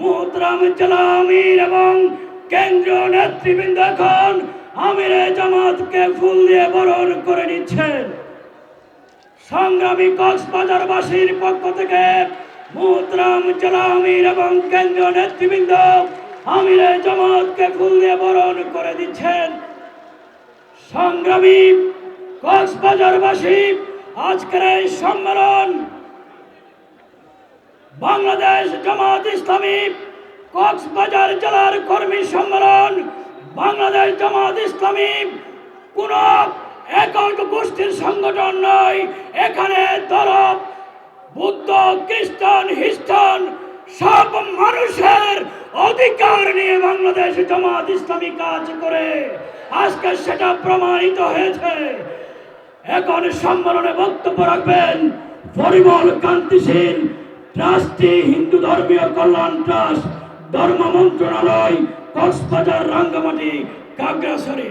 মুহতারাম জেলা আমির এবং কেন্দ্রীয় নেতৃবৃন্দ এখন আমিরে জামাতকে ফুল দিয়ে বরণ করে নিচ্ছেন। সংগ্রামী কক্সবাজারবাসীর পক্ষ থেকে মুহতারাম জেলা আমির এবং কেন্দ্রীয় নেতৃবৃন্দ আমিরে জামাতকে ফুল দিয়ে বরণ করে দিচ্ছেন। সংগ্রামী কক্সবাজারবাসী, আজকের এই সম্মেলন বাংলাদেশ জামাত ইসলামী কক্সবাজার জেলার কর্মী সম্মেলন। বাংলাদেশ জামাত ইসলামী কোন একক গোষ্ঠীর সংগঠন নয়। এখানে ধর্ম, বুদ্ধ, খ্রিস্টান, খ্রিস্টান সব মানুষের অধিকার নিয়ে বাংলাদেশ জামাত ইসলামী কাজ করে। আজকে সেটা প্রমাণিত হয়েছে। এখন সম্মেলনে বক্তব্য রাখবেন পরিমল কান্তিশীল, ট্রাস্টি, হিন্দু ধর্মীয় কল্যাণ ট্রাস্ট, ধর্ম মন্ত্রণালয়, কক্সবাজার, রাঙ্গামাটি, খাগড়াছড়ি।